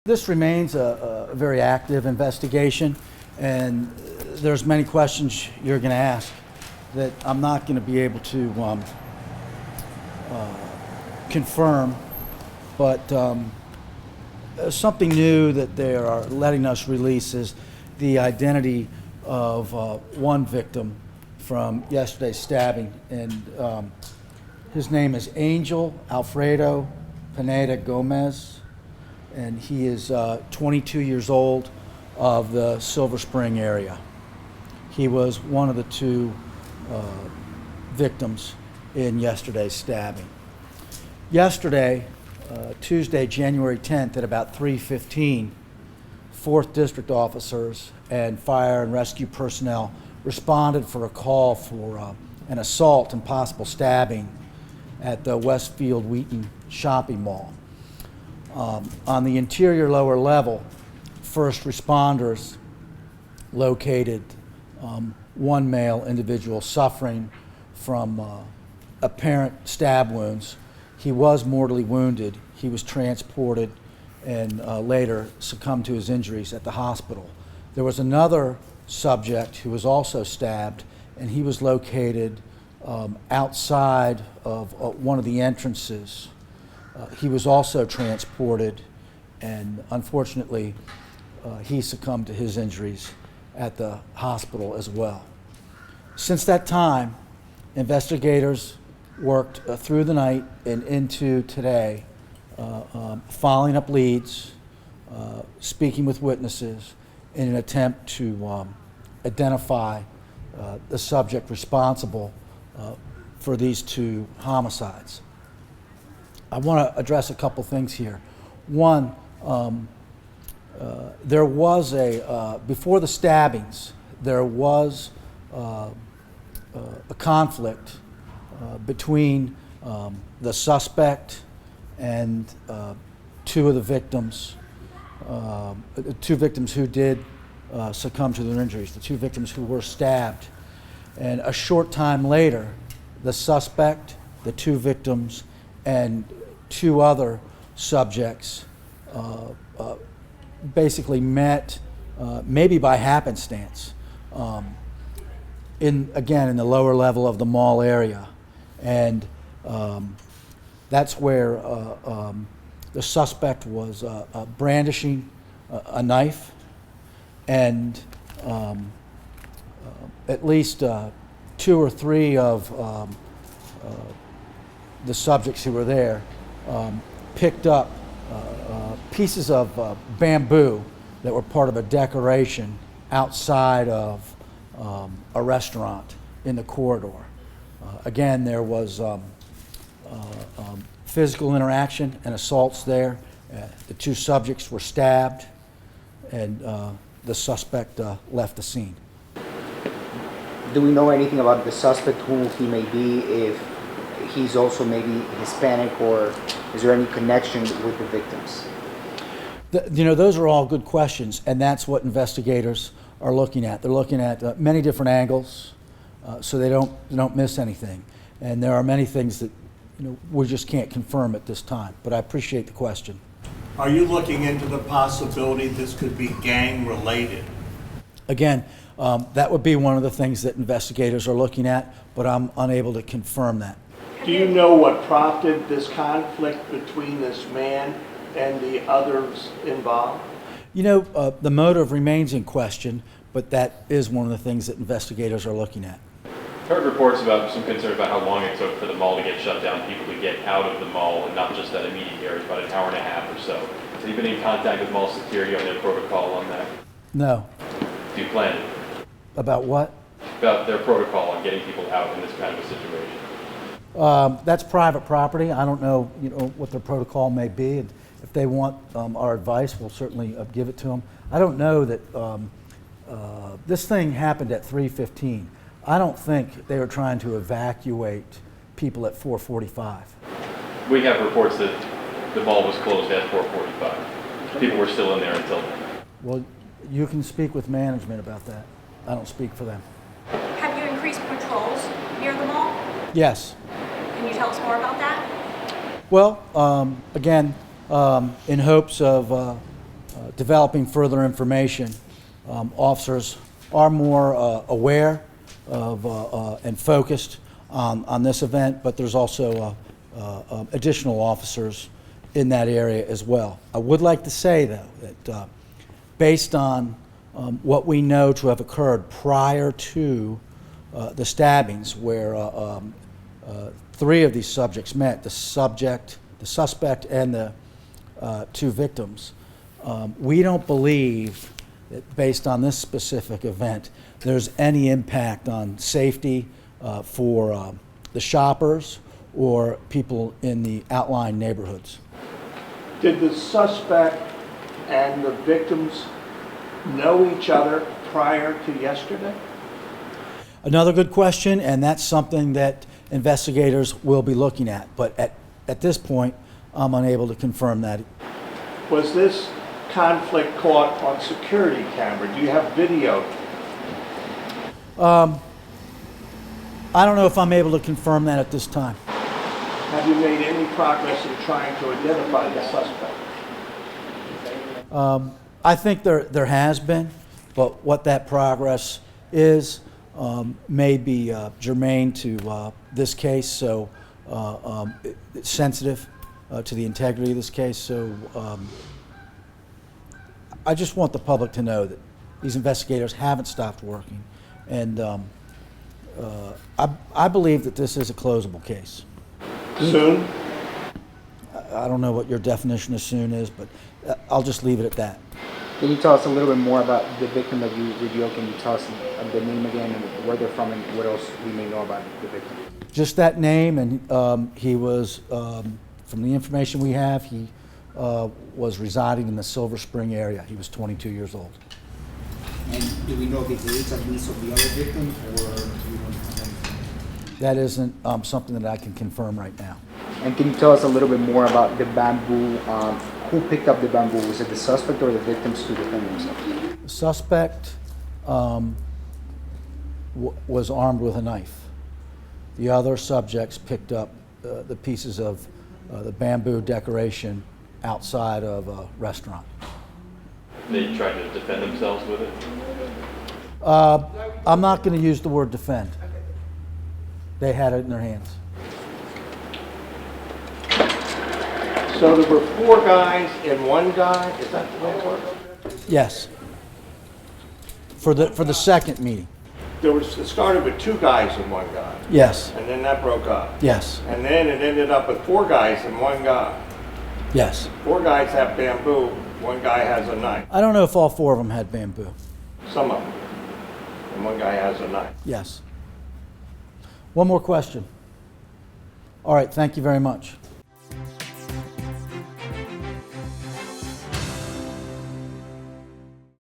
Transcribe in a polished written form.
This remains a very active investigation, and there's many questions you're going to ask that I'm not going to be able to confirm, but something new that they are letting us release is the identity of one victim from yesterday's stabbing, and his name is Angel Alfredo Pineda Gomez, and he is 22 years old, of the Silver Spring area. He was one of the two victims in yesterday's stabbing. Yesterday, Tuesday, January 10th, at about 3:15, 4th District officers and fire and rescue personnel responded for a call for an assault and possible stabbing at the Westfield Wheaton shopping mall. On the interior lower level, first responders located one male individual suffering from apparent stab wounds. He was mortally wounded. He was transported and later succumbed to his injuries at the hospital. There was another subject who was also stabbed, and he was located outside of one of the entrances. He was also transported, and unfortunately, he succumbed to his injuries at the hospital as well. Since that time, investigators worked through the night and into today, following up leads, speaking with witnesses in an attempt to identify the subject responsible for these two homicides. I want to address a couple things here. One, there was before the stabbings, there was a conflict between the suspect and two of the victims, two victims who did succumb to their injuries, the two victims who were stabbed. And a short time later, the suspect, the two victims, and two other subjects basically met, maybe by happenstance, in the lower level of the mall area. And that's where the suspect was brandishing a knife, and at least two or three of the subjects who were there picked up pieces of bamboo that were part of a decoration outside of a restaurant in the corridor. Again, there was physical interaction and assaults there. The two subjects were stabbed, and the suspect left the scene. Do we know anything about the suspect, who he may be, if he's also maybe Hispanic, or is there any connection with the victims? Those are all good questions, and that's what investigators are looking at. They're looking at many different angles, so they don't miss anything. And there are many things that we just can't confirm at this time. But I appreciate the question. Are you looking into the possibility this could be gang related? Again, that would be one of the things that investigators are looking at, but I'm unable to confirm that. Do you know what prompted this conflict between this man and the others involved? The motive remains in question, but that is one of the things that investigators are looking at. Heard reports about some concern about how long it took for the mall to get shut down, people to get out of the mall, and not just that immediate area, about an hour and a half or so. Have you been in contact with mall security on their protocol on that? No. Do you plan it? About what? About their protocol on getting people out in this kind of a situation. That's private property. I don't know, what their protocol may be. And if they want our advice, we'll certainly give it to them. I don't know that this thing happened at 3:15. I don't think they were trying to evacuate people at 4:45. We have reports that the mall was closed at 4:45. People were still in there until then. Well, you can speak with management about that. I don't speak for them. Have you increased patrols near the mall? Yes. Can you tell us more about that? Well, again, in hopes of developing further information, officers are more aware of and focused on this event, but there's also additional officers in that area as well. I would like to say, though, that based on what we know to have occurred prior to the stabbings, where 3 of these subjects met, the suspect, and the 2 victims, we don't believe that based on this specific event, there's any impact on safety for the shoppers or people in the outlying neighborhoods. Did the suspect and the victims know each other prior to yesterday? Another good question, and that's something that investigators will be looking at. But at this point, I'm unable to confirm that. Was this conflict caught on security camera? Do you have video? I don't know if I'm able to confirm that at this time. Have you made any progress in trying to identify the suspect? I think there has been, but what that progress is may be germane to this case, so it's sensitive to the integrity of this case. So I just want the public to know that these investigators haven't stopped working, and I believe that this is a closable case. Soon? I don't know what your definition of soon is, but I'll just leave it at that. Can you tell us a little bit more about the victim that you revealed? Can you tell us the name again and where they're from and what else we may know about the victim? Just that name, and he was, from the information we have, he was residing in the Silver Spring area. He was 22 years old. And do we know the age at least of the other victims, or do we know anything? That isn't something that I can confirm right now. And can you tell us a little bit more about the bamboo? Who picked up the bamboo? Was it the suspect or the victims to defend themselves? The suspect was armed with a knife. The other subjects picked up the pieces of the bamboo decoration outside of a restaurant. They tried to defend themselves with it? I'm not going to use the word defend. They had it in their hands. So there were 4 guys and 1 guy? Is that the way it works? Yes. For the second meeting. It started with 2 guys and 1 guy, Yes. and then that broke up. Yes. And then it ended up with 4 guys and 1 guy. Yes. 4 guys have bamboo, 1 guy has a knife. I don't know if all 4 of them had bamboo. Some of them. And 1 guy has a knife. Yes. One more question. All right, thank you very much.